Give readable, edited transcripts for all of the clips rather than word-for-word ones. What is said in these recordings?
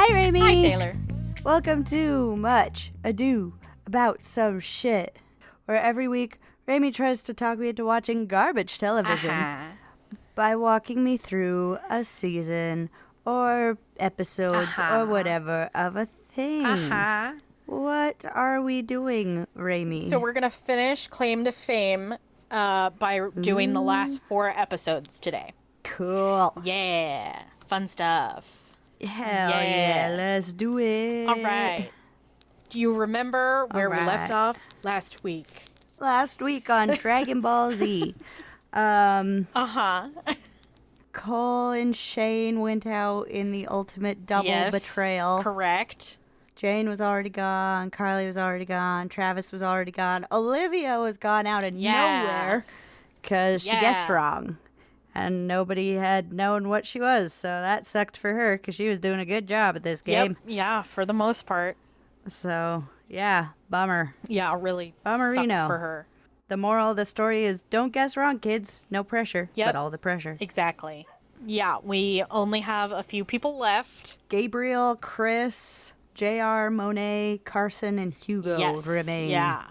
Hi, Rami. Hi, Sailor. Welcome to Much Ado About Some Shit, where every week Rami tries to talk me into watching garbage television by walking me through a season or episodes or whatever of a thing. What are we doing, Rami? So we're going to finish Claim to Fame by doing the last 4 episodes today. Cool. Yeah. Fun stuff. Hell yeah, let's do it. All right. Do you remember where we left right. off last week? Last week on Dragon Ball Z, Cole and Shane went out in the ultimate double betrayal. Correct. Jane was already gone, Carly was already gone, Travis was already gone, Olivia was gone out of nowhere because she guessed wrong. And nobody had known what she was, so that sucked for her because she was doing a good job at this game. Yep. Yeah, for the most part. So, yeah, bummer. Yeah, really Bummerino. sucks for her. The moral of the story is don't guess wrong, kids. No pressure, Yep. but all the pressure. Exactly. Yeah, we only have a few people left. Gabriel, Chris, JR, Monet, Carson, and Hugo remain. Yeah.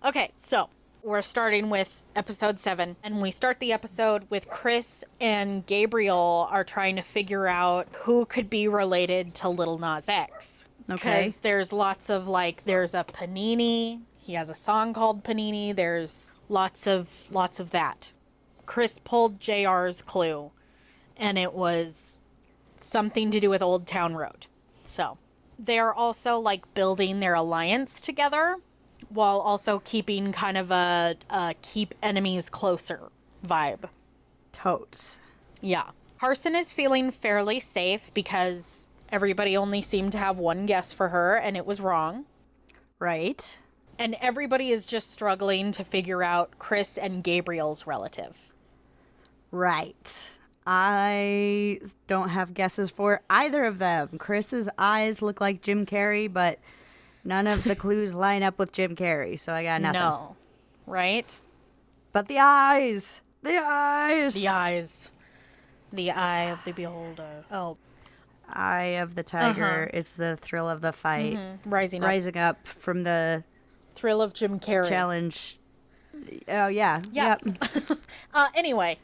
Okay, so we're starting with episode 7, and we start the episode with Chris and Gabriel are trying to figure out who could be related to Lil Nas X. Okay. Because there's lots of, there's a Panini. He has a song called Panini. There's lots of that. Chris pulled JR's clue, and it was something to do with Old Town Road. So they're also, building their alliance together, while also keeping kind of a keep enemies closer vibe. Totes. Yeah. Carson is feeling fairly safe because everybody only seemed to have one guess for her, and it was wrong. Right. And everybody is just struggling to figure out Chris and Gabriel's relative. Right. I don't have guesses for either of them. Chris's eyes look like Jim Carrey, but none of the clues line up with Jim Carrey, so I got nothing. No. Right? But the eyes! The eyes! The eyes. The eye of the beholder. Oh. Eye of the tiger is the thrill of the fight. Rising up. Rising up from the Thrill of Jim Carrey. challenge. Oh, yeah. Yeah. Yep. Anyway.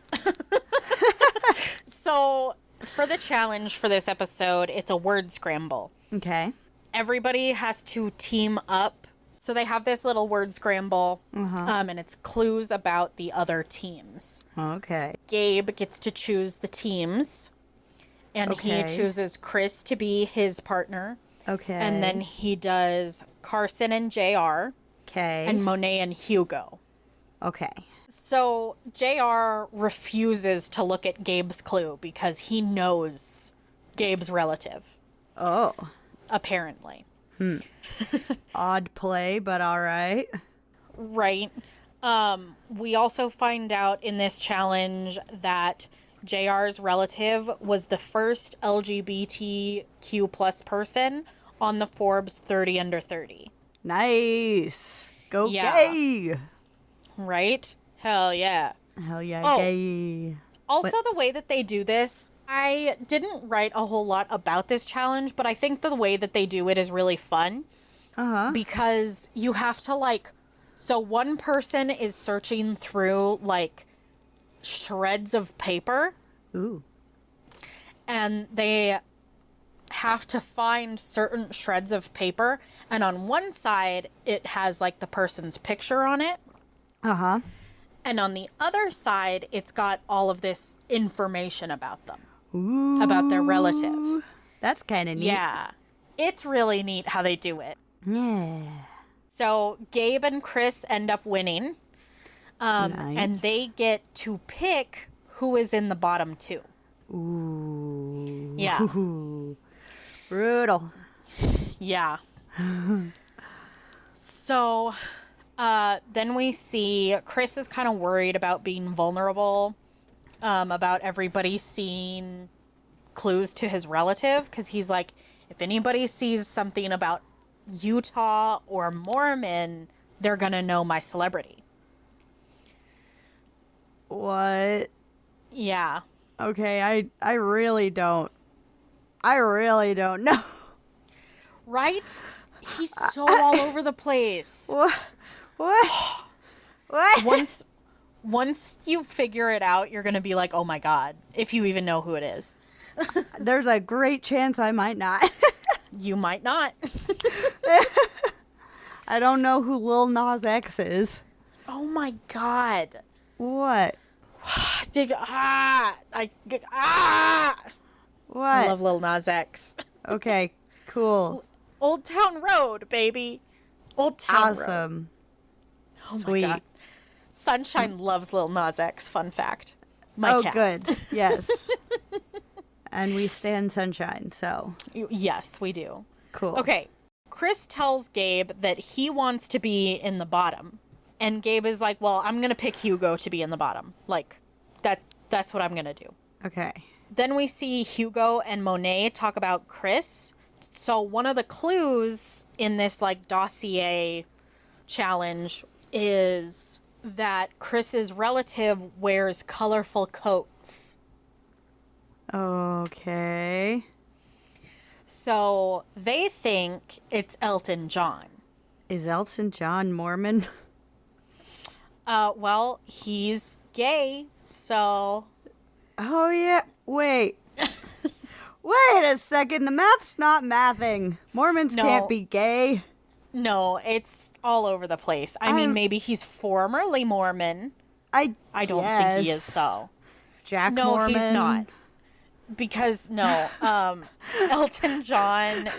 So, for the challenge for this episode, it's a word scramble. Okay. Everybody has to team up. So they have this little word scramble, and it's clues about the other teams. Okay. Gabe gets to choose the teams, and he chooses Chris to be his partner. Okay. And then he does Carson and JR, Okay. and Monet and Hugo. Okay. So JR refuses to look at Gabe's clue because he knows Gabe's relative. Oh. Apparently. Odd play, but all right. Right. We also find out in this challenge that JR's relative was the first LGBTQ plus person on the Forbes 30 under 30. Nice. Go Yeah. gay. Right? Hell yeah. Hell yeah, Oh. gay. Also, the way that they do this, I didn't write a whole lot about this challenge, but I think the way that they do it is really fun. Because you have to, so one person is searching through, shreds of paper. Ooh. And they have to find certain shreds of paper. And on one side, it has, the person's picture on it. Uh-huh. And on the other side, it's got all of this information about them. Ooh. About their relative. That's kind of neat. Yeah. It's really neat how they do it. Yeah. So Gabe and Chris end up winning. Nice. And they get to pick who is in the bottom 2. Ooh. Yeah. Ooh. Brutal. Yeah. So then we see Chris is kind of worried about being vulnerable, about everybody seeing clues to his relative, because he's like, if anybody sees something about Utah or Mormon, they're going to know my celebrity. What? Yeah. Okay, I really don't I really don't know. Right? He's so all over the place. What? What? What? Once you figure it out, you're going to be like, oh my God, if you even know who it is. There's a great chance I might not. You might not. I don't know who Lil Nas X is. Oh my God. What? What? What? I love Lil Nas X. Okay, cool. Old Town Road, baby. Old Town Road. Awesome. Oh Sweet. my God. Sunshine loves Lil Nas X. Fun fact. My cat. Good. Yes. And we stand Sunshine, so. Yes, we do. Cool. Okay. Chris tells Gabe that he wants to be in the bottom. And Gabe is like, well, I'm going to pick Hugo to be in the bottom. Like, that's what I'm going to do. Okay. Then we see Hugo and Monet talk about Chris. So one of the clues in this, like, dossier challenge is that Chris's relative wears colorful coats. Okay. So they think it's Elton John. Is Elton John Mormon? Well, he's gay, so... Oh, yeah. Wait. Wait a second. The math's not mathing. Mormons No. can't be gay. No, it's all over the place. I mean, maybe he's formerly Mormon. I don't think he is, though. Jack No, Mormon. he's not. Because, no, Elton John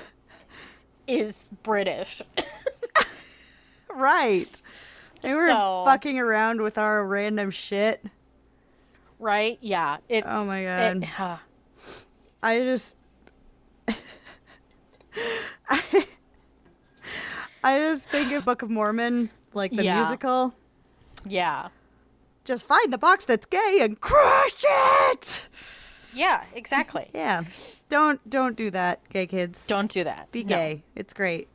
is British. Right. They were So- fucking around with our random shit. Right? Yeah. It's, Oh my God. I just... I just think of Book of Mormon, like the Yeah. musical. yeah. Just find the box that's gay and crush it! Yeah, exactly. Yeah. Don't do that, gay kids. Don't do that. Be No. gay. It's great.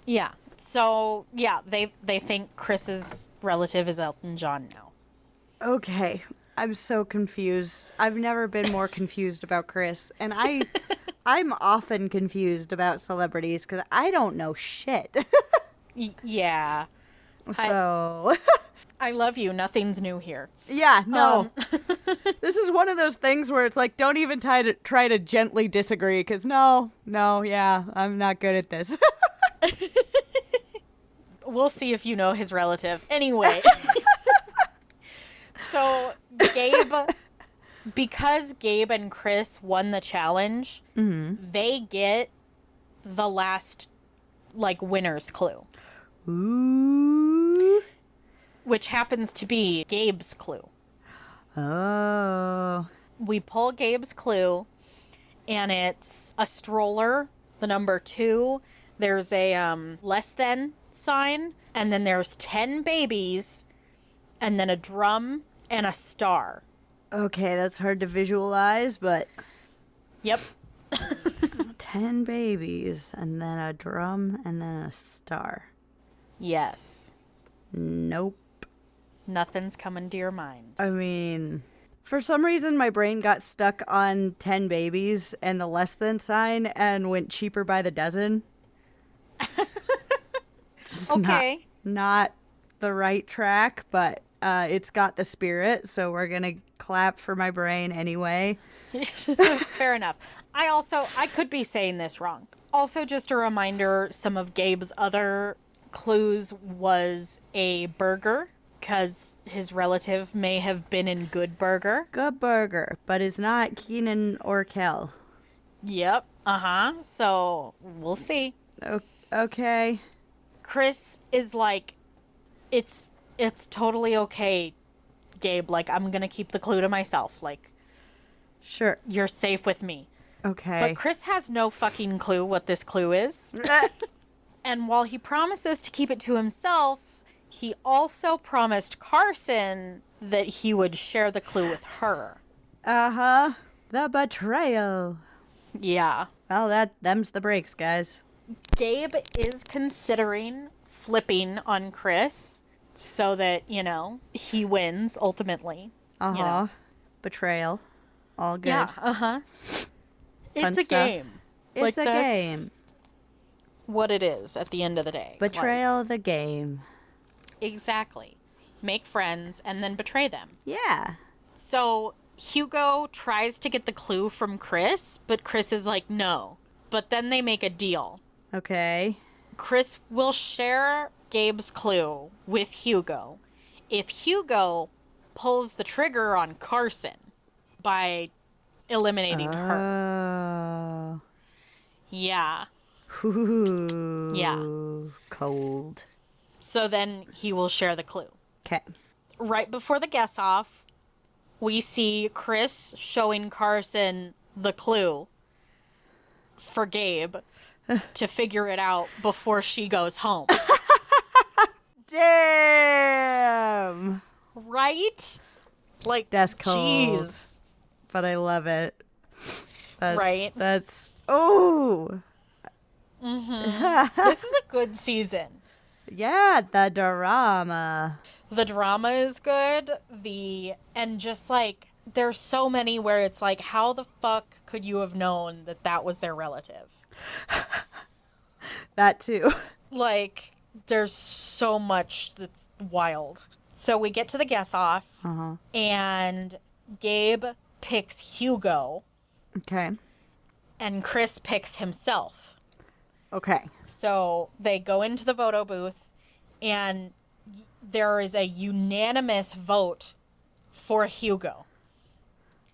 Yeah. So, yeah, they think Chris's relative is Elton John now. Okay. I'm so confused. I've never been more confused about Chris. And I'm often confused about celebrities because I don't know shit. Yeah. So, I love you. Nothing's new here. yeah, no. This is one of those things where it's like, don't even try to gently disagree because no, yeah, I'm not good at this. We'll see if you know his relative. Anyway. So, because Gabe and Chris won the challenge, they get the last, like, winner's clue, Ooh. which happens to be Gabe's clue. Oh. We pull Gabe's clue, and it's a stroller, the number 2. There's a less than sign, and then there's 10 babies, and then a drum and a star. Okay, that's hard to visualize, but Yep. 10 babies, and then a drum, and then a star. Yes. Nope. Nothing's coming to your mind. I mean, for some reason, my brain got stuck on 10 babies and the less than sign and went cheaper by the dozen. Just Okay. Not the right track, but it's got the spirit, so we're going to clap for my brain anyway. Fair enough. I could be saying this wrong. Also, just a reminder, some of Gabe's other clues was a burger, because his relative may have been in Good Burger. Good burger, but it's not Keenan or Kel. Yep. Uh-huh. So, we'll see. Okay. Chris is like, it's totally okay, Gabe. Like, I'm going to keep the clue to myself. Like, Sure. you're safe with me. Okay. But Chris has no fucking clue what this clue is. And while he promises to keep it to himself, he also promised Carson that he would share the clue with her. Uh-huh. The betrayal. Yeah. Well, them's the breaks, guys. Gabe is considering flipping on Chris so that, he wins ultimately. Uh-huh. Betrayal. All good. Yeah, uh-huh. It's a stuff. game. It's a that's game. what it is at the end of the day. Betrayal of the game. Exactly. Make friends and then betray them. Yeah. So Hugo tries to get the clue from Chris, but Chris is like, no. But then they make a deal. Okay. Chris will share Gabe's clue with Hugo if Hugo pulls the trigger on Carson by eliminating her. Oh. Yeah. Ooh. Yeah. Cold. So then he will share the clue. Okay. Right before the guess off, we see Chris showing Carson the clue for Gabe to figure it out before she goes home. Damn. Right? Like, That's cold. jeez. But I love it. Right? That's. Oh. This is a good season. Yeah, the drama. The drama is good. And just like, there's so many where it's like, how the fuck could you have known that that was their relative? That too. Like, there's so much that's wild. So we get to the guess off, and Gabe picks Hugo, Okay. and Chris picks himself. Okay. So they go into the photo booth, and there is a unanimous vote for Hugo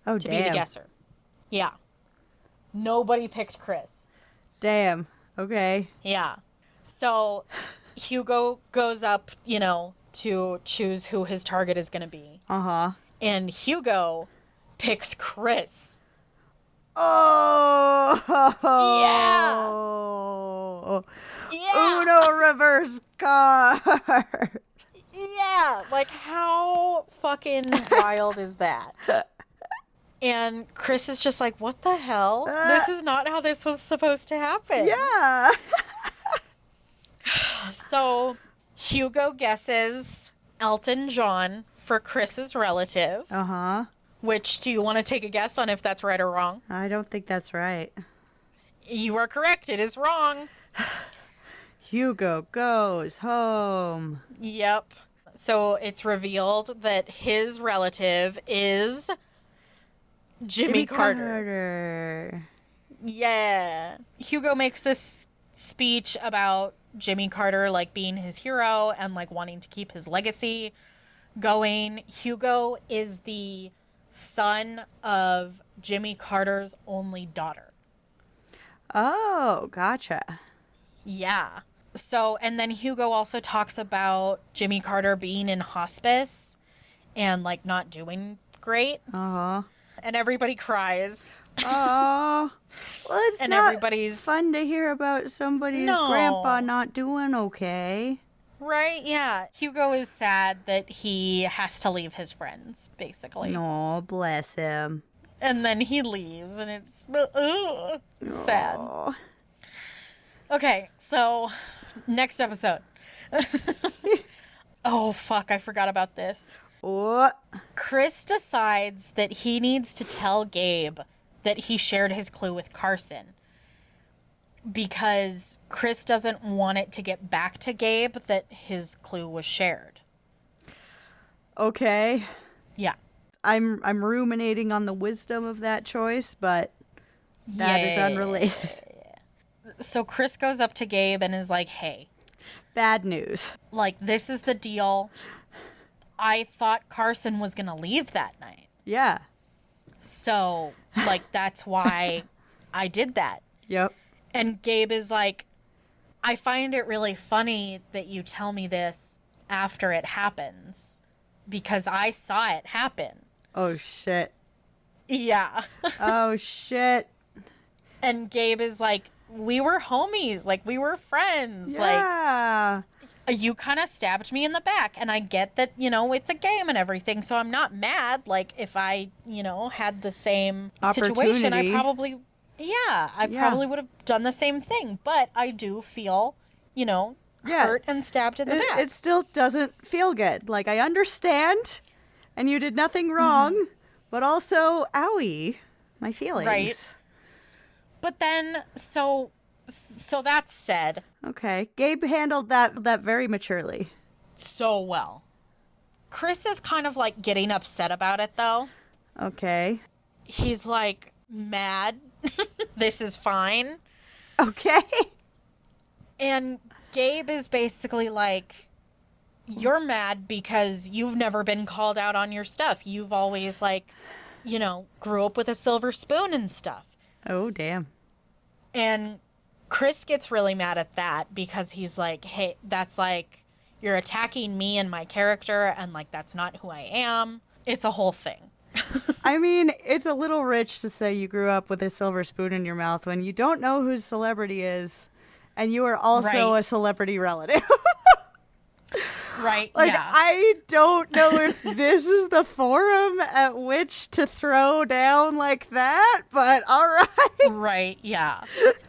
Oh, to damn. be the guesser. Yeah. Nobody picked Chris. Damn. Okay. Yeah. So Hugo goes up, to choose who his target is going to be. Uh-huh. And Hugo picks Chris. Oh. Yeah. Uno reverse card. Yeah. Like, how fucking wild is that? And Chris is just like, what the hell? This is not how this was supposed to happen. Yeah. So Hugo guesses Elton John for Chris's relative. Uh-huh. Which, do you want to take a guess on if that's right or wrong? I don't think that's right. You are correct. It is wrong. Hugo goes home. Yep. So it's revealed that his relative is Jimmy Carter. Yeah. Hugo makes this speech about Jimmy Carter, like, being his hero and, like, wanting to keep his legacy going. Hugo is the son of Jimmy Carter's only daughter. Oh, gotcha. Yeah. So, and then Hugo also talks about Jimmy Carter being in hospice and, like, not doing great. Uh-huh. And everybody cries. Oh. Well, it's And not everybody's fun to hear about somebody's No. grandpa not doing okay. right. Yeah. Hugo is sad that he has to leave his friends, basically. No, bless him. And then he leaves, and it's sad. Oh. Okay, so next episode. Oh, fuck. I forgot about this. Oh. Chris decides that he needs to tell Gabe that he shared his clue with Carson because Chris doesn't want it to get back to Gabe that his clue was shared. Okay. Yeah. I'm ruminating on the wisdom of that choice, but that is unrelated. So Chris goes up to Gabe and is like, hey, Bad news. like, this is the deal. I thought Carson was going to leave that night. Yeah. So, like, that's why I did that. Yep. And Gabe is like, I find it really funny that you tell me this after it happens because I saw it happen. Oh, shit. Yeah. Oh, shit. And Gabe is like, we were homies. Like, we were friends. Yeah. Like, you kind of stabbed me in the back. And I get that, it's a game and everything. So I'm not mad. Like, if I, had the same situation, I Opportunity. probably, probably would have done the same thing. But I do feel, hurt and stabbed in the back. It still doesn't feel good. Like, I understand, and you did nothing wrong, but also, owie, my feelings. Right. But then, so that said, Okay. Gabe handled that very maturely. so well. Chris is kind of like getting upset about it though. Okay. He's like mad. This is fine. Okay. And Gabe is basically like, you're mad because you've never been called out on your stuff. You've always like, you know, grew up with a silver spoon and stuff. Oh, damn. And Chris gets really mad at that because he's like, hey, that's like, you're attacking me and my character, and like, that's not who I am. It's a whole thing. I mean, it's a little rich to say you grew up with a silver spoon in your mouth when you don't know who celebrity is, and you are also Right. a celebrity relative. Right? Like, yeah. I don't know if this is the forum at which to throw down like that, but all right. Right. Yeah.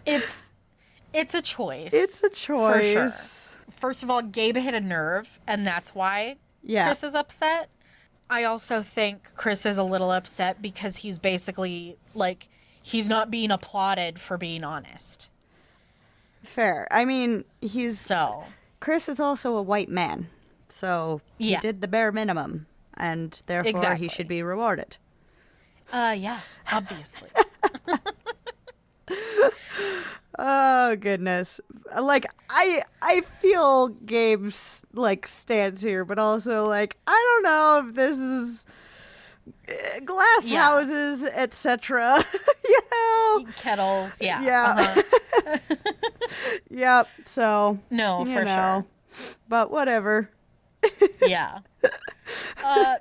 It's a choice. It's a choice. For sure. First of all, Gabe hit a nerve, and that's why Yeah. Chris is upset. I also think Chris is a little upset because he's basically like, he's not being applauded for being honest. Fair. I mean, So, Chris is also a white man, so he Yeah. did the bare minimum, and therefore Exactly. he should be rewarded. yeah, obviously. Oh goodness! Like I feel Gabe's like stance here, but also like I don't know if this is glass Yeah. houses, etc. You know? Kettles, yeah. Yeah. Uh-huh. Yep. So No, you for know. But whatever. sure. Yeah.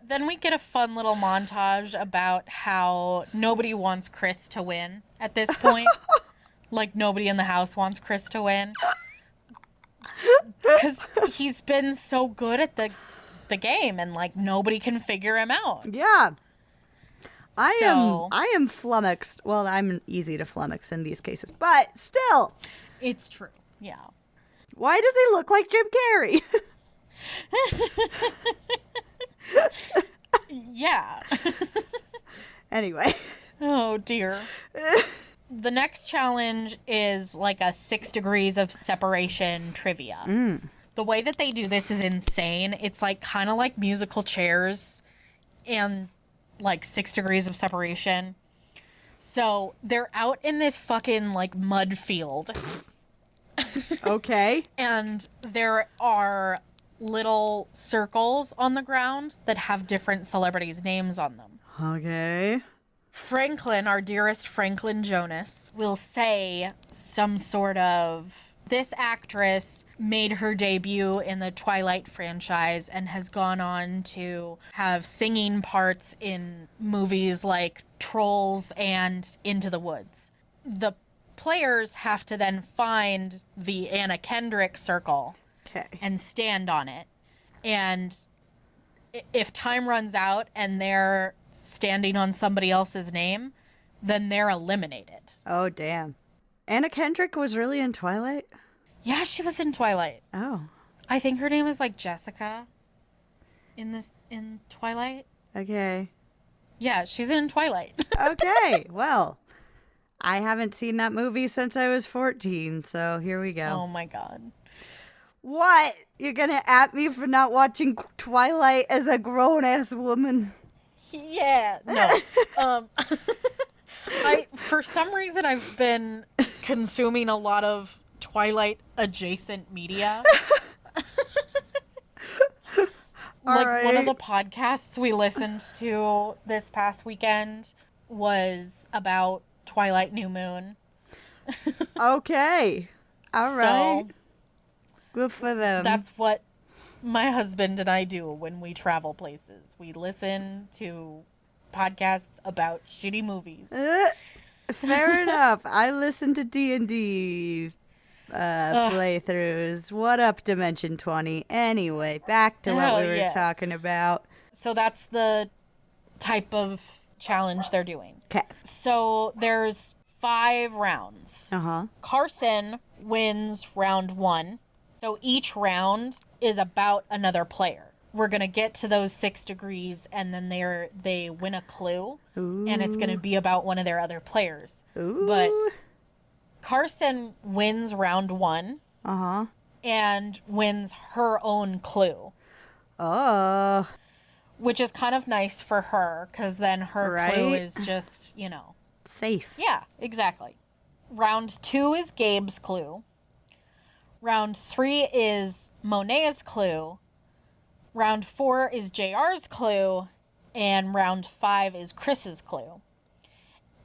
Then we get a fun little montage about how nobody wants Chris to win at this point. Like, nobody in the house wants Chris to win. Because he's been so good at the game, and, like, nobody can figure him out. Yeah. So- I am flummoxed. Well, I'm easy to flummox in these cases, but still, It's true. Yeah. why does he look like Jim Carrey? Yeah. Anyway. Oh, dear. The next challenge is like a 6 degrees of separation trivia. The way that they do this is insane. It's like kind of like musical chairs and like 6 degrees of separation. So they're out in this fucking like mud field, Okay. and there are little circles on the ground that have different celebrities' names on them. Okay. Franklin, our dearest Franklin Jonas, will say some sort of, this actress made her debut in the Twilight franchise and has gone on to have singing parts in movies like Trolls and Into the Woods. The players have to then find the Anna Kendrick circle Okay. and stand on it. And if time runs out and they're standing on somebody else's name, then they're eliminated. Oh, damn. Anna Kendrick was really in Twilight? Yeah, she was in Twilight. Oh. I think her name is like Jessica in Twilight. Okay. Yeah, she's in Twilight. Okay. Well, I haven't seen that movie since I was 14, so here we go. Oh my god. What? You're gonna at me for not watching Twilight as a grown-ass woman? Yeah. No. For some reason I've been consuming a lot of Twilight adjacent media. Like one of the podcasts we listened to this past weekend was about Twilight New Moon. Okay. All right. So Good for them. that's what my husband and I do when we travel places. We listen to podcasts about shitty movies. Fair enough. I listen to D&D playthroughs. What up, Dimension 20? Anyway, back to what Hell we were yeah. talking about. So that's the type of challenge they're doing. Okay. So there's 5 rounds. Uh-huh. Carson wins round 1. So each round is about another player. We're going to get to those 6 degrees, and then they win a clue, and it's going to be about one of their other players. Ooh. But Carson wins round 1 Uh-huh. and wins her own clue, Oh. which is kind of nice for her because then her clue Right? is just, Safe. Yeah, exactly. Round 2 is Gabe's clue. Round 3 is Monet's clue. Round 4 is JR's clue. And round 5 is Chris's clue.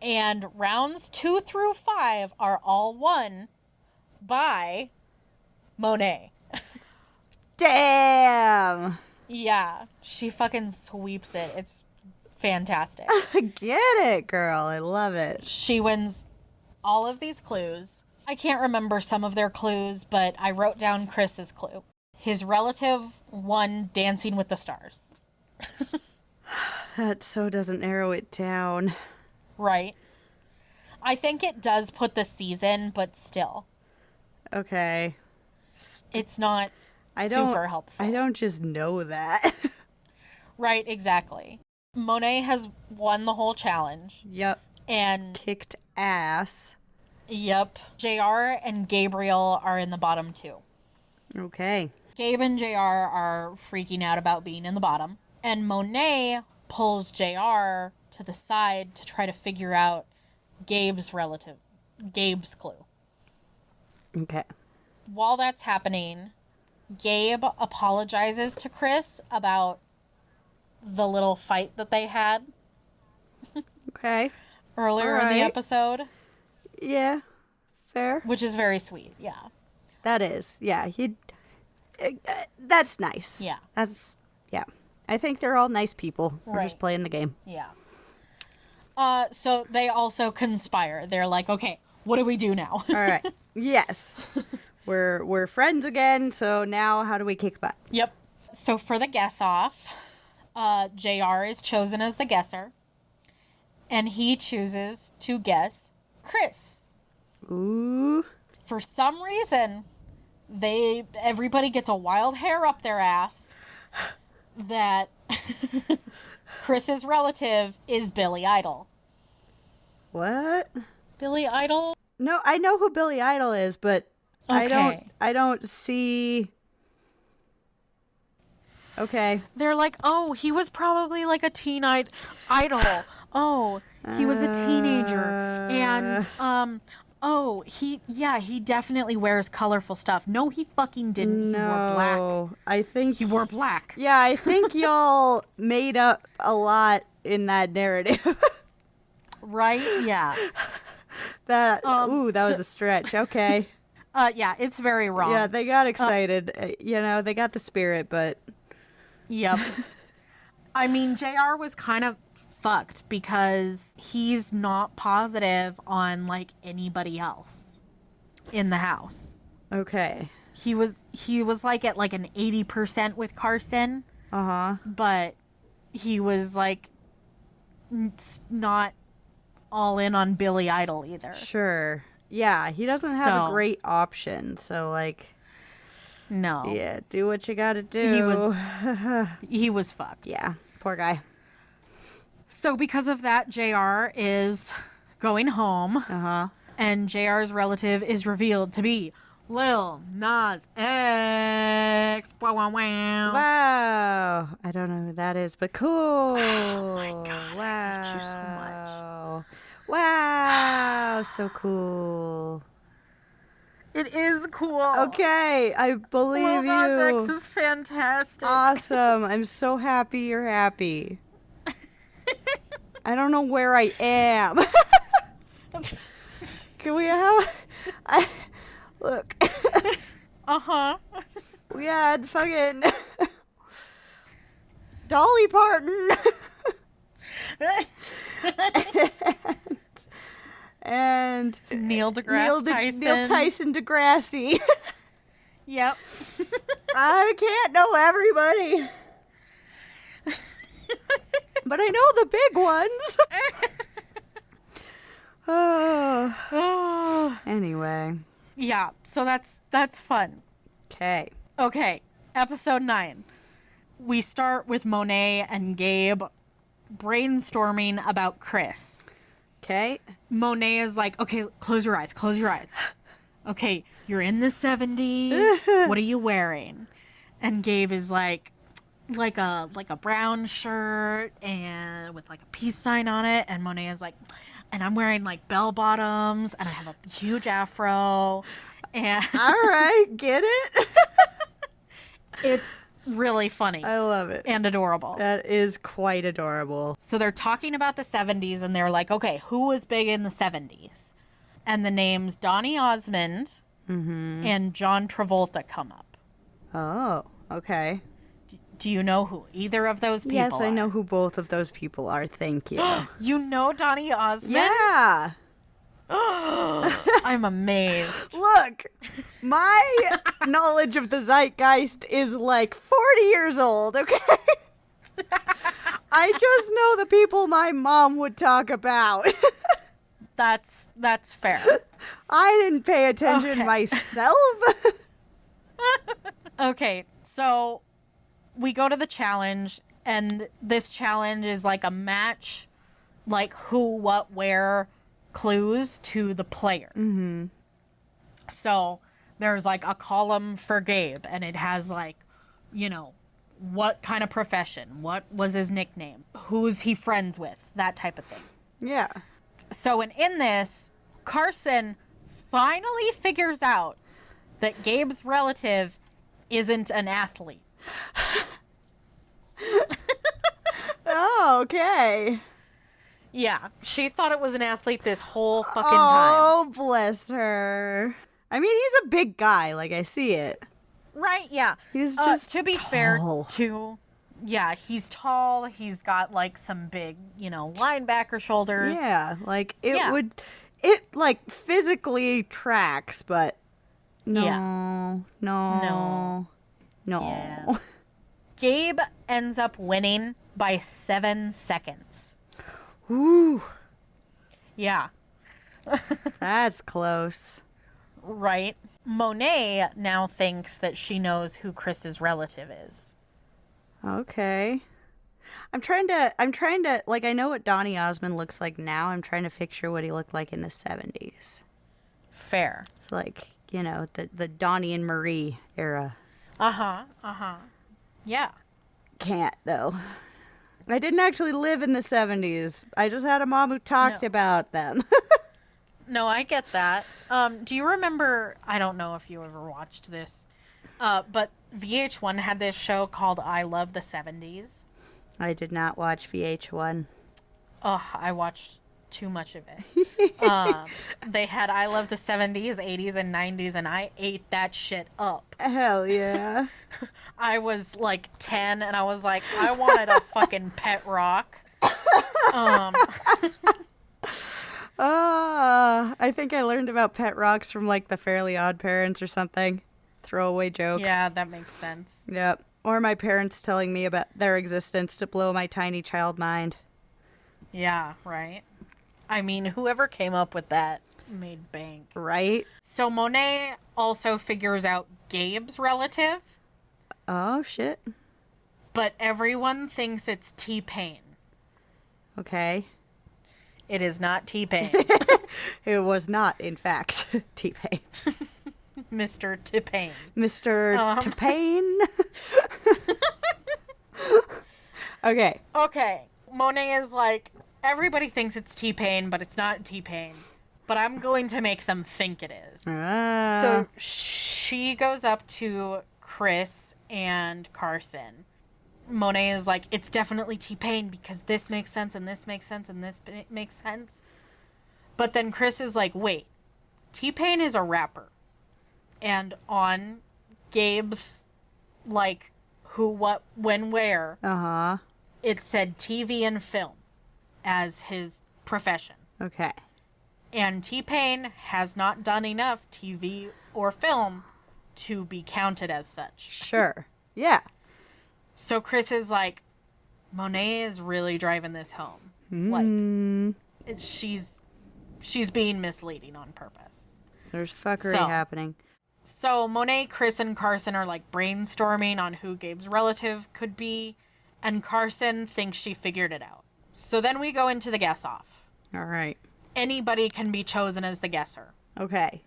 And rounds 2 through 5 are all won by Monet. Damn. Yeah, she fucking sweeps it. It's fantastic. Get it, girl. I love it. She wins all of these clues. I can't remember some of their clues, but I wrote down Chris's clue. His relative won Dancing with the Stars. That so doesn't narrow it down. Right? I think it does put the season, but still. Okay. It's not super helpful. I don't just know that. Right, exactly. Monet has won the whole challenge. Yep. And, Kicked ass. yep, JR and Gabriel are in the bottom 2. Okay. Gabe and JR are freaking out about being in the bottom. And Monet pulls JR to the side to try to figure out Gabe's clue. Okay. While that's happening, Gabe apologizes to Chris about the little fight that they had Okay. earlier in the Alright. episode, Yeah. Fair. which is very sweet. Yeah. That is. Yeah. That's nice. Yeah. Yeah. I think they're all nice people. We're just Right. playing the game. Yeah. So they also conspire. They're like, okay, what do we do now? All right. Yes. We're friends again, so now how do we kick butt? Yep. So for the guess off, JR is chosen as the guesser, and he chooses to guess Chris. Ooh. For some reason, everybody gets a wild hair up their ass that Chris's relative is Billy Idol. What? Billy Idol? No, I know who Billy Idol is, but Okay. I don't see. Okay. They're like, oh, he was probably like a teen idol. Oh, he was a teenager. And, he definitely wears colorful stuff. No, he fucking didn't. He wore black. No, I think He wore black. Yeah, I think y'all made up a lot in that narrative. Right? Yeah. That was a stretch. Okay. Yeah, it's very wrong. Yeah, they got excited. They got the spirit, but Yep. I mean, JR was kind of fucked because he's not positive on like anybody else in the house. okay. He was like at like an 80% with Carson, Uh-huh. but he was like not all in on Billy Idol either. Sure. Yeah, he doesn't have a So- great option, so like No. yeah, do what you got to do. He was fucked. Yeah, poor guy. So because of that, JR is going home. Uh-huh. And JR's relative is revealed to be Lil Nas X. Wow, wow, wow. Wow. I don't know who that is, but cool. Oh my God, Wow. I hate you so much. Wow. So cool. It is cool. Okay, I believe Lil Nas you. X is fantastic. Awesome. I'm so happy you're happy. I don't know where I am. Can we have look. Uh-huh. We had fucking Dolly Parton and Neil deGrasse Tyson. Neil Tyson Degrassi. Yep. I can't know everybody. But I know the big ones. Oh. Oh. Anyway. Yeah, so that's fun. Okay. Okay, episode 9. We start with Monet and Gabe brainstorming about Chris. Okay. Monet is like, okay, close your eyes. Okay, you're in the 70s. What are you wearing? And Gabe is like a brown shirt and with like a peace sign on it. And Monet is like, and I'm wearing like bell bottoms and I have a huge afro. And All right, get it? it's really funny. I love it. And adorable. That is quite adorable. So they're talking about the 70s and they're like, okay, who was big in the 70s? And the names Donny Osmond and John Travolta come up. Oh, okay. Do you know who either of those people Yes, I are? know who both of those people are. Thank you. You know Donny Osmond? Yeah. I'm amazed. Look, my knowledge of the zeitgeist is like 40 years old, okay? I just know the people my mom would talk about. That's fair. I didn't pay attention Okay. myself. Okay, so we go to the challenge, and this challenge is like a match, like who, what, where clues to the player. Mm-hmm. So there's like a column for Gabe, and it has like, you know, what kind of profession, what was his nickname, who's he friends with, that type of thing. Yeah. So in this, Carson finally figures out that Gabe's relative isn't an athlete. Oh, okay. Yeah, she thought it was an athlete this whole fucking time. Oh, bless her. I mean, he's a big guy. Like, I see it. Right, yeah. He's just to be tall. fair, too. Yeah, he's tall. He's got like some big, linebacker shoulders. Yeah, like it Yeah. would, it like physically tracks, but no, Yeah. no. Yeah. Gabe ends up winning by 7 seconds. Ooh, Yeah, that's close. right. Monet now thinks that she knows who Chris's relative is. Okay. I'm trying to, like, I know what Donny Osmond looks like now. I'm trying to picture what he looked like in the 70s. Fair. It's like, the Donnie and Marie era. Yeah. Can't, though. I didn't actually live in the 70s. I just had a mom who talked No. about them. No, I get that. Do you remember, I don't know if you ever watched this, but VH1 had this show called I Love the 70s. I did not watch VH1. Oh, I watched too much of it. They had I Love the 70s, 80s, and 90s, and I ate that shit up. Hell yeah. I was like 10, and I was like, I wanted a fucking pet rock. I think I learned about pet rocks from like the Fairly Odd Parents or something. Throwaway joke. Yeah, that makes sense. Yep. Or my parents telling me about their existence to blow my tiny child mind. Yeah, right. I mean, whoever came up with that made bank. Right? So Monet also figures out Gabe's relative, Oh, shit. but everyone thinks it's T-Pain. Okay. It is not T-Pain. It was not, in fact, T-Pain. Mr. T-Pain. Mr. T-Pain. Okay. Okay. Monet is like, everybody thinks it's T-Pain, but it's not T-Pain. But I'm going to make them think it is. So she goes up to Chris and Carson. Monet is like, it's definitely T-Pain because this makes sense and this makes sense and this makes sense. But then Chris is like, wait, T-Pain is a rapper. And on Gabe's, like, who, what, when, where, Uh-huh. it said TV and film as his profession. Okay. And T-Pain has not done enough TV or film to be counted as such. Sure. Yeah. So Chris is like, Monet is really driving this home. Like, she's being misleading on purpose. There's fuckery So- happening. So Monet, Chris, and Carson are like brainstorming on who Gabe's relative could be, and Carson thinks she figured it out. So then we go into the guess off. All right. anybody can be chosen as the guesser, Okay.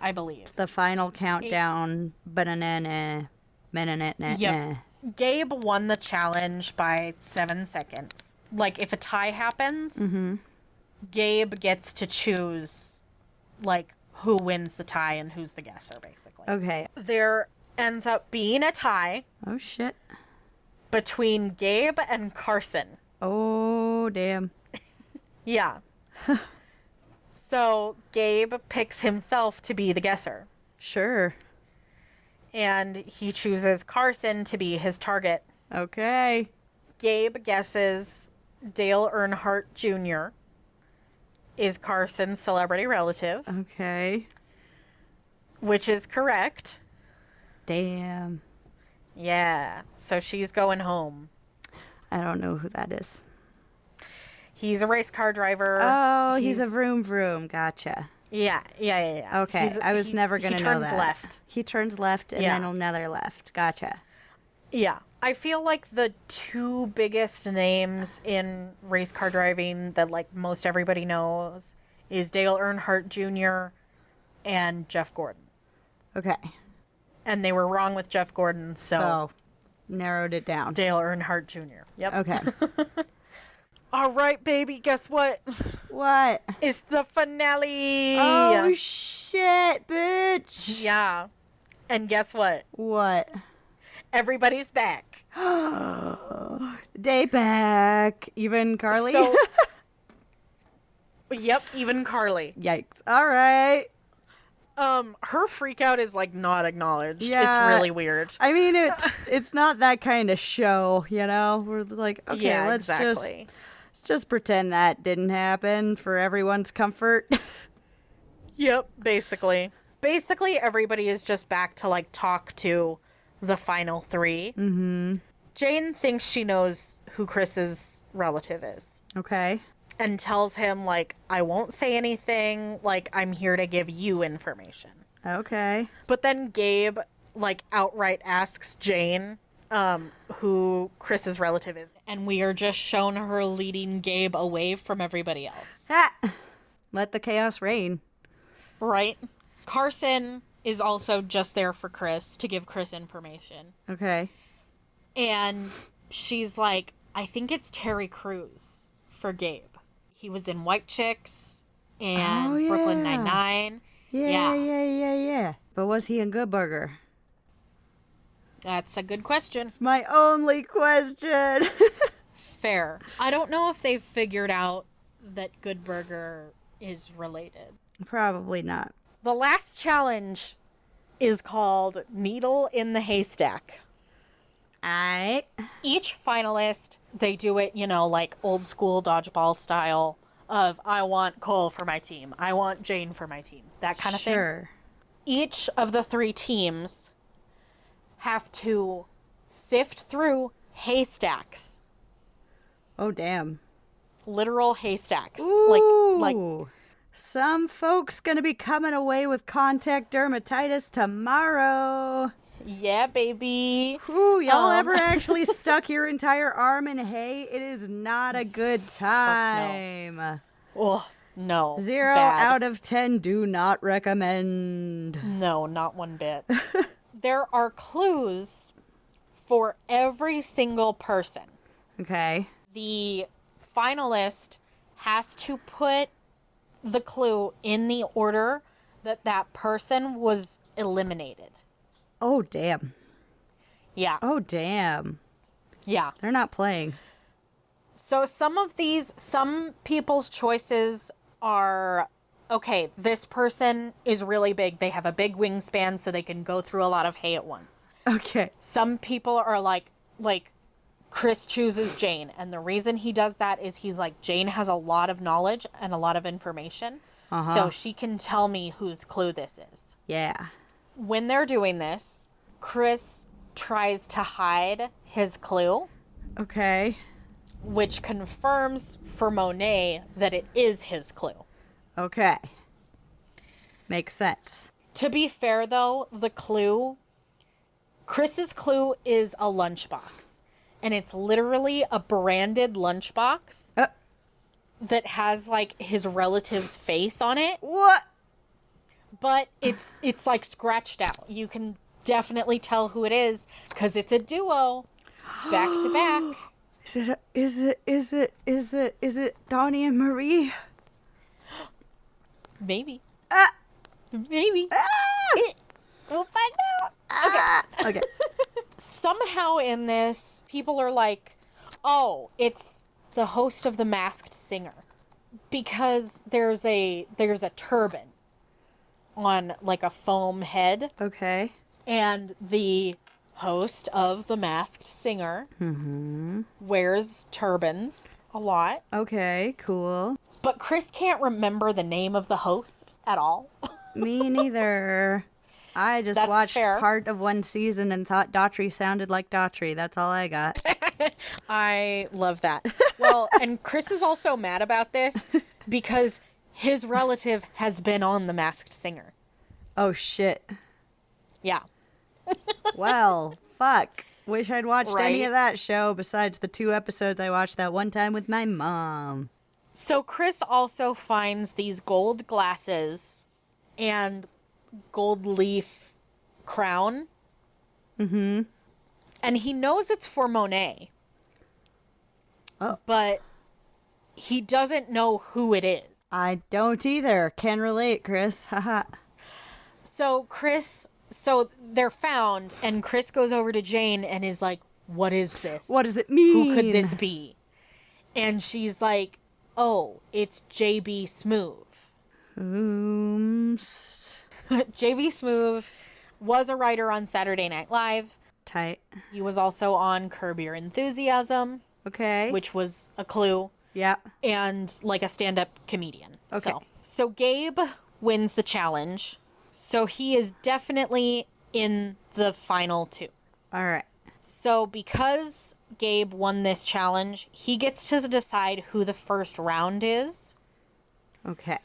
I believe. The final countdown. Banana. Yep. Gabe won the challenge by 7 seconds. Like, if a tie happens, Gabe gets to choose, like, who wins the tie and who's the guesser, basically. Okay. There ends up being a tie Oh, shit. between Gabe and Carson. Oh, damn. Yeah. So Gabe picks himself to be the guesser. Sure. And he chooses Carson to be his target. Okay. Gabe guesses Dale Earnhardt Jr. is Carson's celebrity relative, Okay. which is correct. Damn. Yeah. So she's going home. I don't know who that is. He's a race car driver. Oh, he's a vroom vroom. Gotcha. Yeah. Okay. I was never going to know that. He turns left. He turns left and then another left. Gotcha. Yeah. I feel like the two biggest names in race car driving that, like, most everybody knows is Dale Earnhardt Jr. and Jeff Gordon. Okay. And they were wrong with Jeff Gordon, so narrowed it down. Dale Earnhardt Jr. Yep. Okay. All right, baby, guess what? What? It's the finale. Oh, shit, bitch. Yeah. And guess what? What? Everybody's back. Day back. Even Carly? So, yep, even Carly. Yikes. All right. Her freak out is, like, not acknowledged. Yeah. It's really weird. I mean, it's not that kind of show, you know? We're like, okay, Yeah, let's exactly. just pretend that didn't happen for everyone's comfort. Yep, basically. Basically, everybody is just back to, like, talk to the final three. Mm-hmm. Jane thinks she knows who Chris's relative is. Okay. And tells him, like, I won't say anything. Like, I'm here to give you information. Okay. But then Gabe, like, outright asks Jane who Chris's relative is. And we are just shown her leading Gabe away from everybody else. Ha! Let the chaos reign. Right? Carson is also just there for Chris, to give Chris information. Okay. And she's like, I think it's Terry Crews for Gabe. He was in White Chicks and Brooklyn Nine-Nine. Yeah. But was he in Good Burger? That's a good question. It's my only question. Fair. I don't know if they've figured out that Good Burger is related. Probably not. The last challenge is called Needle in the Haystack. Each finalist, they do it, you know, like old school dodgeball style of, I want Cole for my team. I want Jane for my team. That kind of thing. Sure. Each of the three teams have to sift through haystacks. Oh, damn. Literal haystacks. Ooh. Like Some folks gonna be coming away with contact dermatitis tomorrow. Yeah, baby. Ooh, y'all ever actually stuck your entire arm in hay? It is not a good time. Oh, no. 0 Bad. out of 10 do not recommend. No, not one bit. There are clues for every single person. Okay. The finalist has to put the clue in the order that that person was eliminated. Oh, damn. Yeah. Oh, damn. Yeah. They're not playing. So some people's choices are, okay, this person is really big. They have a big wingspan so they can go through a lot of hay at once. Okay. Some people are like Chris chooses Jane. And the reason he does that is he's like, Jane has a lot of knowledge and a lot of information. So she can tell me whose clue this is. Yeah. When they're doing this, Chris tries to hide his clue, Okay. which confirms for Monet that it is his clue. Okay. Makes sense. To be fair, though, Chris's clue is a lunchbox. And it's literally a branded lunchbox. that has like his relative's face on it, What? but it's like scratched out. You can definitely tell who it is because it's a duo, back to back. Is it Donnie and Marie? Maybe. Ah! Maybe. We'll find out. Okay. Okay. Somehow in this, people are like, oh, it's the host of The Masked Singer. Because there's a turban on like a foam head. Okay. And the host of The Masked Singer wears turbans a lot. Okay, cool. But Chris can't remember the name of the host at all. Me neither. I just That's watched fair. part of one season and thought Daughtry sounded like Daughtry. That's all I got. I love that. Well, and Chris is also mad about this because his relative has been on The Masked Singer. Oh, shit. Yeah. Well, fuck. Wish I'd watched any Right? of that show besides the 2 episodes I watched that one time with my mom. So Chris also finds these gold glasses and gold leaf crown. Mm-hmm. And he knows it's for Monet. Oh. But he doesn't know who it is. I don't either. Can relate, Chris. Haha. So they're found, and Chris goes over to Jane and is like, what is this? What does it mean? Who could this be? And she's like, oh, it's J.B. Smoove. J.B. Smoove was a writer on Saturday Night Live. Tight. He was also on Curb Your Enthusiasm, Okay. which was a clue, Yeah. and like a stand-up comedian. Okay. So Gabe wins the challenge. So he is definitely in the final 2. All right. So because Gabe won this challenge, he gets to decide who the first round is. Okay.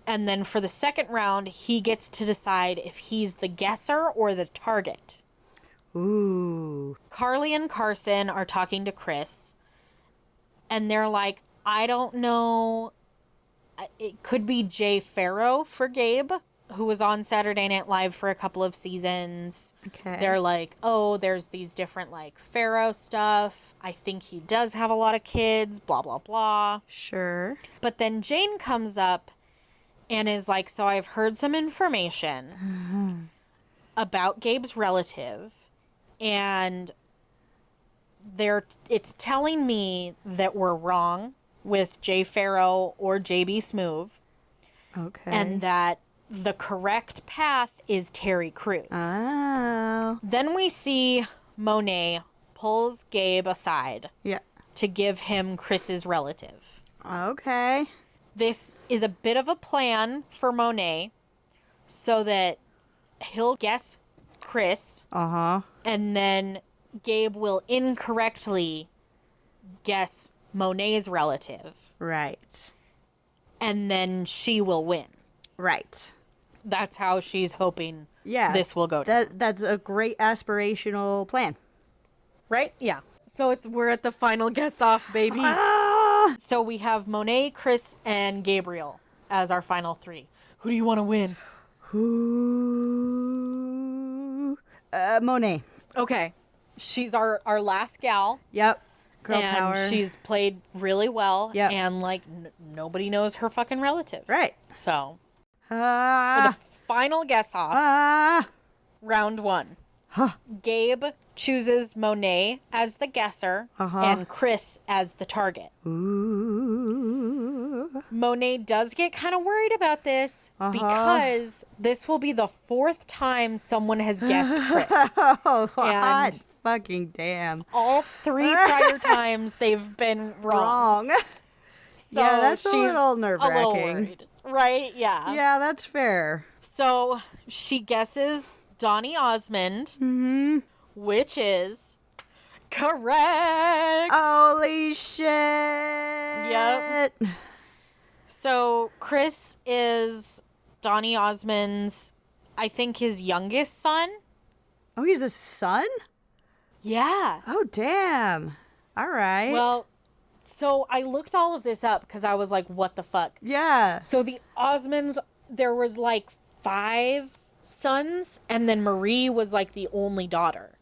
And then for the second round, he gets to decide if he's the guesser or the target. Ooh. Carly and Carson are talking to Chris. And they're like, I don't know. It could be Jay Farrow for Gabe, who was on Saturday Night Live for a couple of seasons. Okay. They're like, oh, there's these different, like, Farrow stuff. I think he does have a lot of kids, blah, blah, blah. Sure. But then Jane comes up and is like, so I've heard some information about Gabe's relative, and it's telling me that we're wrong with Jay Farrow or J.B. Smoove, Okay. and that the correct path is Terry Crews. Oh. Then we see Monet pulls Gabe aside Yeah. to give him Chris's relative. Okay. This is a bit of a plan for Monet so that he'll guess Chris, Uh-huh. and then Gabe will incorrectly guess Monet's relative, Right. and then she will win. Right. That's how she's hoping Yeah. this will go down. That's a great aspirational plan. Right? Yeah. So we're at the final guess off, baby. Ah! So we have Monet, Chris, and Gabriel as our final 3. Who do you want to win? Who? Monet. Okay. She's our last gal. Yep. Girl and power. she's played really well. Yep. And like nobody knows her fucking relative. right. So for Ah. the final guess off, Ah. round 1. Huh. Gabe chooses Monet as the guesser and Chris as the target. Ooh. Monet does get kind of worried about this because this will be the 4th time someone has guessed Chris. Oh, hot And- fucking damn. All 3 prior times they've been wrong. Wrong. So Yeah, that's a she's little a nerve-wracking. little worried. Right? Yeah. Yeah, that's fair. So she guesses Donny Osmond, which is correct. Holy shit. Yep. So Chris is Donny Osmond's, I think, his youngest son. Oh, he's the son? Yeah. Oh, damn. All right. Well, So I looked all of this up because I was like, what the fuck? Yeah. So the Osmonds, there was like 5 sons, and then Marie was like the only daughter.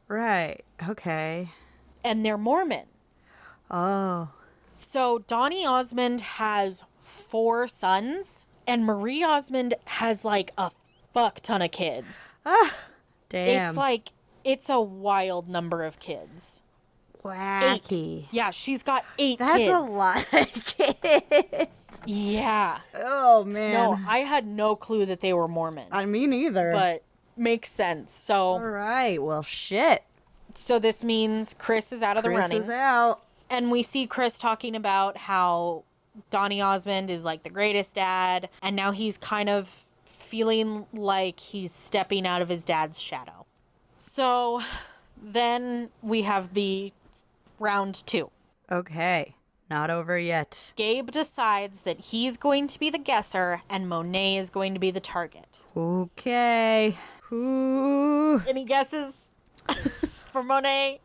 Right. Okay. And they're Mormon. Oh. So Donny Osmond has 4 sons, and Marie Osmond has like a fuck ton of kids. Damn. It's like, it's a wild number of kids. Wacky. 8. Yeah, she's got 8 That's kids. a lot of kids. Yeah. Oh, man. No, I had no clue that they were Mormon. I mean, either. But makes sense. All So right. Well, shit. this means Chris is out of the Chris running. is out. And we see Chris talking about how Donny Osmond is like the greatest dad, and now he's kind of feeling like he's stepping out of his dad's shadow. So then we have the round 2. Okay. Not over yet. Gabe decides that he's going to be the guesser and Monet is going to be the target. Okay. Ooh. Any guesses for Monet?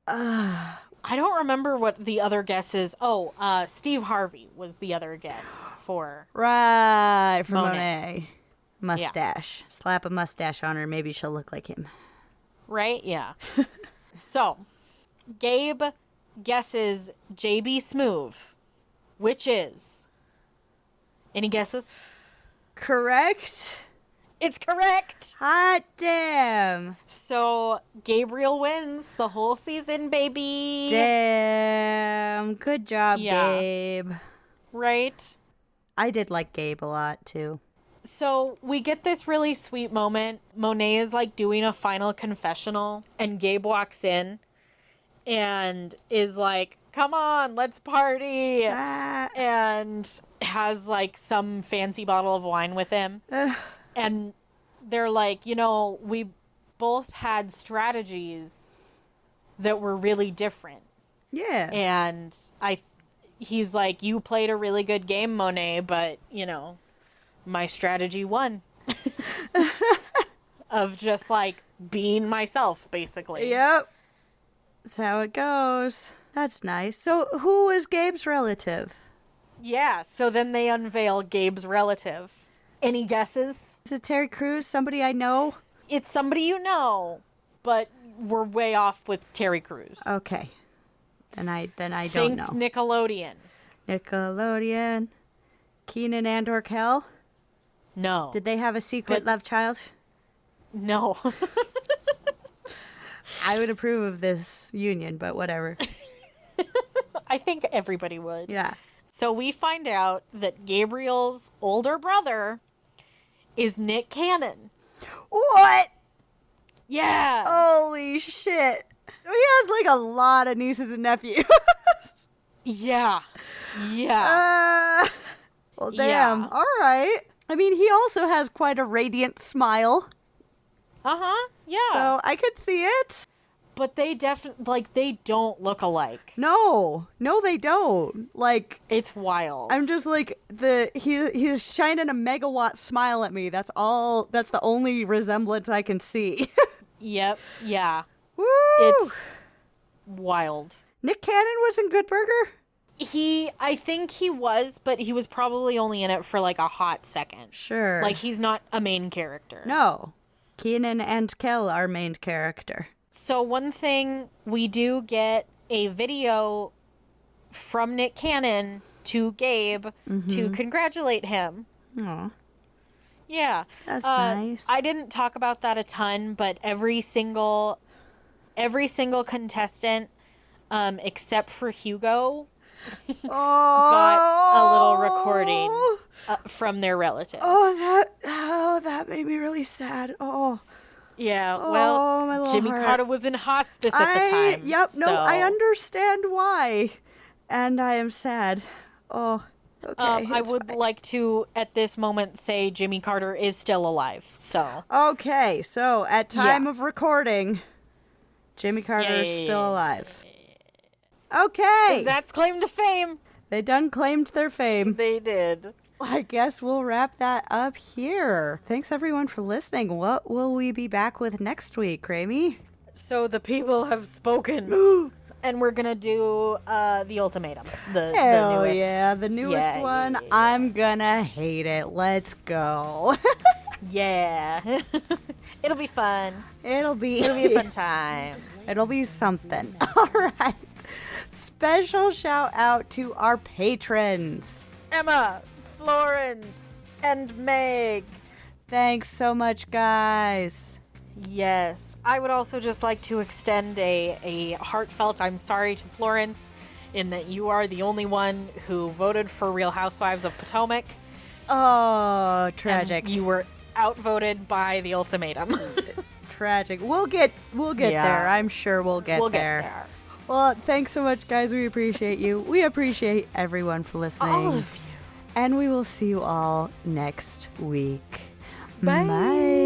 I don't remember what the other guess is. Oh, Steve Harvey was the other guess for... Right. For Monet. Monet. Mustache. Slap a mustache on her. Maybe she'll look like him. Right? Yeah. So, Gabe guesses JB Smoove, which is... Any guesses? Correct. It's correct! Hot damn. So, Gabriel wins the whole season, baby! Damn. Good job, Yeah. Gabe. Right? I did like Gabe a lot, too. So, we get this really sweet moment. Monet is, like, doing a final confessional, and Gabe walks in and is like, come on, let's party! And has, like, some fancy bottle of wine with him. And they're like, you know, we both had strategies that were really different. Yeah. And he's like, you played a really good game, Monet, but, you know, my strategy won. Of just, like, being myself, basically. Yep. That's how it goes. That's nice. So, who was Gabe's relative? Yeah, so then they unveil Gabe's relative. Any guesses? Is it Terry Crews? Somebody I know? It's somebody you know, but we're way off with Terry Crews. Okay. Then I don't Think know. Nickelodeon. Nickelodeon. Keenan and Kel? No. Did they have a secret But- love child? No. I would approve of this union, but whatever. I think everybody would. Yeah. So we find out that Gabriel's older brother is Nick Cannon. What? Yeah. Holy shit. He has like a lot of nieces and nephews. Yeah. Yeah. Well, damn. Yeah. All right. I mean, he also has quite a radiant smile, Uh-huh. Yeah. so I could see it. But they definitely, like, they don't look alike. No, they don't. Like, It's wild. I'm just like he's shining a megawatt smile at me. That's all. That's the only resemblance I can see. Yep. Yeah. Woo! It's wild. Nick Cannon was in Good Burger. I think he was, but he was probably only in it for like a hot second. Sure. Like, he's not a main character. No, Keenan and Kel are main character. So one thing, we do get a video from Nick Cannon to Gabe to congratulate him. Aw, Yeah. that's nice. I didn't talk about that a ton, but every single contestant, except for Hugo, got a little recording from their relative. That made me really sad. Oh, Yeah, my well, little Jimmy heart. Carter was in hospice at the time. Yep. No, so, I understand why, and I am sad. Oh, okay. I it's would fine. like to, at this moment, say Jimmy Carter is still alive. So, Okay, so at time Yeah. of recording, Jimmy Carter is Yeah. still alive. Okay, that's claim to fame. they done claimed their fame. They did. I guess we'll wrap that up here. Thanks everyone for listening. What will we be back with next week, Rami? So the people have spoken. and we're gonna do the ultimatum. The Hell newest. yeah, the newest one. Yeah. I'm gonna hate it. Let's go. Yeah. It'll be fun. It'll be A fun time. It'll be something. All right. Special shout out to our patrons. Emma, Florence, and Meg. Thanks so much, guys. Yes. I would also just like to extend a heartfelt I'm sorry to Florence in that you are the only one who voted for Real Housewives of Potomac. Oh, tragic. And you were outvoted by the ultimatum. Tragic. We'll get Yeah. there. I'm sure we'll get there. Well, thanks so much, guys. We appreciate you. We appreciate everyone for listening. All of you. And we will see you all next week. Bye. Bye.